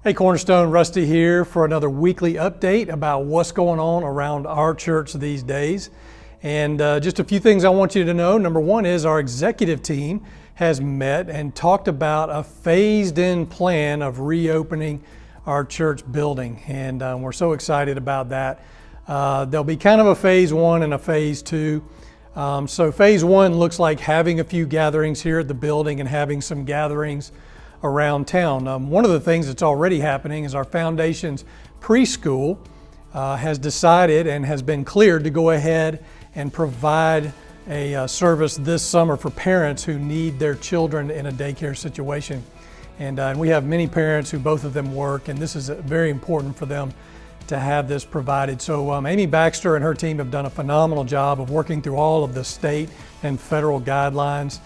Hey Cornerstone, Rusty here for another weekly update about what's going on around our church these days. And just a few things I want you to know. Number one is our executive team has met and talked about a phased-in plan of reopening our church building. And we're so excited about that. There'll be kind of a phase one and a phase two. So phase one looks like having a few gatherings here at the building and having some gatherings around town. One of the things that's already happening is our Foundation's preschool has decided and has been cleared to go ahead and provide a service this summer for parents who need their children in a daycare situation. And we have many parents who both of them work, and this is very important for them to have this provided. So Amy Baxter and her team have done a phenomenal job of working through all of the state and federal guidelines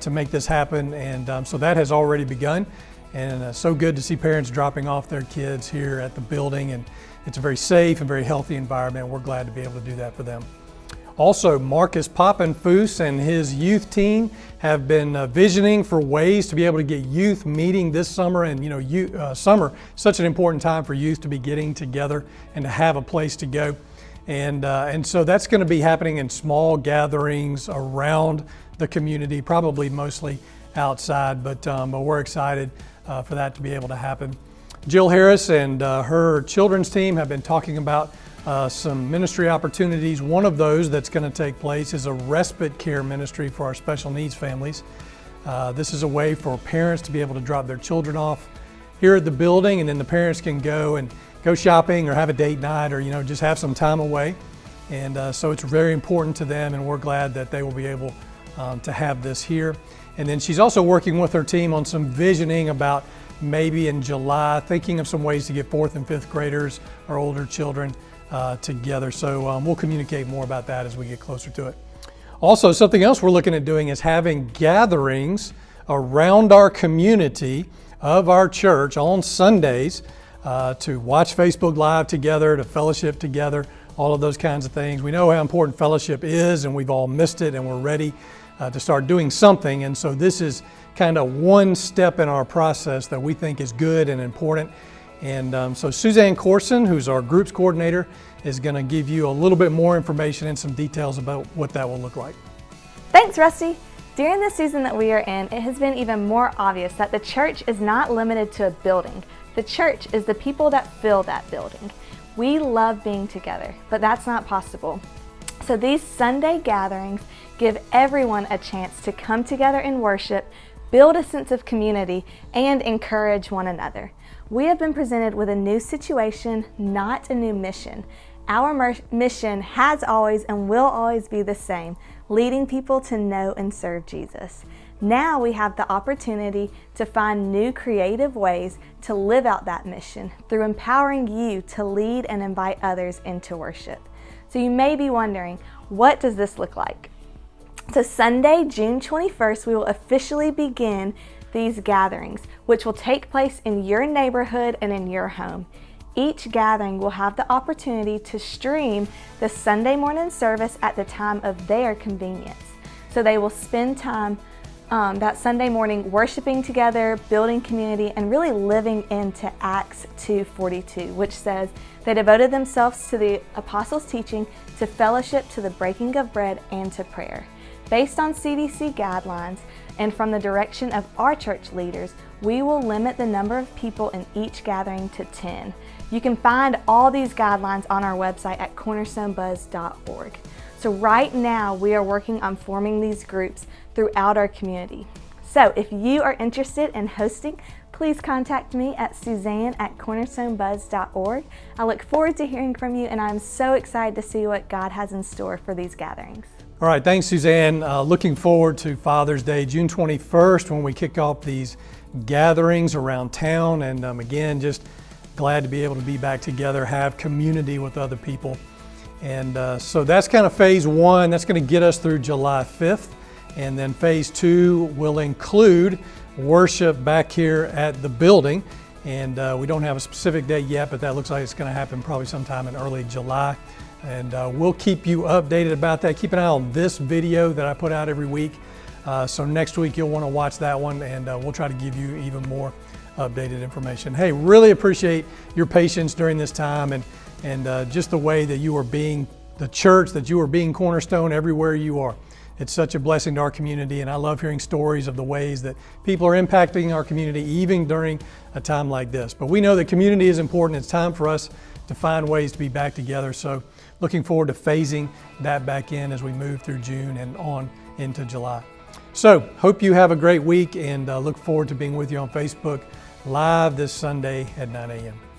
to make this happen, and so that has already begun, and so good to see parents dropping off their kids here at the building, and it's a very safe and very healthy environment. We're glad to be able to do that for them. Also, Marcus Poppenfuss and his youth team have been visioning for ways to be able to get youth meeting this summer, and summer, such an important time for youth to be getting together and to have a place to go. And so that's going to be happening in small gatherings around the community, probably mostly outside, but we're excited for that to be able to happen. Jill Harris and her children's team have been talking about some ministry opportunities. One of those that's going to take place is a respite care ministry for our special needs families. This is a way for parents to be able to drop their children off here at the building, and then the parents can go shopping or have a date night, or just have some time away. And so it's very important to them, and we're glad that they will be able to have this here. And then she's also working with her team on some visioning about maybe in July, thinking of some ways to get 4th and 5th graders or older children together. So we'll communicate more about that as we get closer to it. Also, something else we're looking at doing is having gatherings around our community of our church on Sundays to watch Facebook Live together, to fellowship together, all of those kinds of things. We know how important fellowship is, and we've all missed it, and we're ready to start doing something. And so this is kind of one step in our process that we think is good and important. And so Suzanne Courson, who's our groups coordinator, is going to give you a little bit more information and some details about what that will look like. Thanks, Rusty. During the season that we are in, it has been even more obvious that the church is not limited to a building. The church is the people that fill that building. We love being together, but that's not possible. So these Sunday gatherings give everyone a chance to come together in worship, build a sense of community, and encourage one another. We have been presented with a new situation, not a new mission. Our mission has always and will always be the same, leading people to know and serve Jesus. Now we have the opportunity to find new creative ways to live out that mission through empowering you to lead and invite others into worship. So you may be wondering, what does this look like? So Sunday, June 21st, we will officially begin these gatherings, which will take place in your neighborhood and in your home. Each gathering will have the opportunity to stream the Sunday morning service at the time of their convenience. So they will spend time that Sunday morning worshiping together, building community, and really living into Acts 2:42, which says they devoted themselves to the apostles' teaching, to fellowship, to the breaking of bread, and to prayer. Based on CDC guidelines and from the direction of our church leaders, we will limit the number of people in each gathering to 10. You can find all these guidelines on our website at cornerstonebuzz.org. So right now we are working on forming these groups throughout our community. So if you are interested in hosting, please contact me at Suzanne at cornerstonebuzz.org. I look forward to hearing from you, and I'm so excited to see what God has in store for these gatherings. All right, thanks, Suzanne. Looking forward to Father's Day, June 21st, when we kick off these gatherings around town. And again, just glad to be able to be back together, have community with other people. And so that's kind of phase one. That's going to get us through July 5th. And then phase two will include worship back here at the building. And we don't have a specific date yet, but that looks like it's going to happen probably sometime in early July. And we'll keep you updated about that. Keep an eye on this video that I put out every week So next week you'll want to watch that one, and we'll try to give you even more updated information. Hey, really appreciate your patience during this time, and just the way that you are being the church, that you are being Cornerstone everywhere you are. It's such a blessing to our community, and I love hearing stories of the ways that people are impacting our community even during a time like this. But we know that community is important. It's time for us to find ways to be back together. So looking forward to phasing that back in as we move through June and on into July. So hope you have a great week, and look forward to being with you on Facebook Live this Sunday at 9 a.m.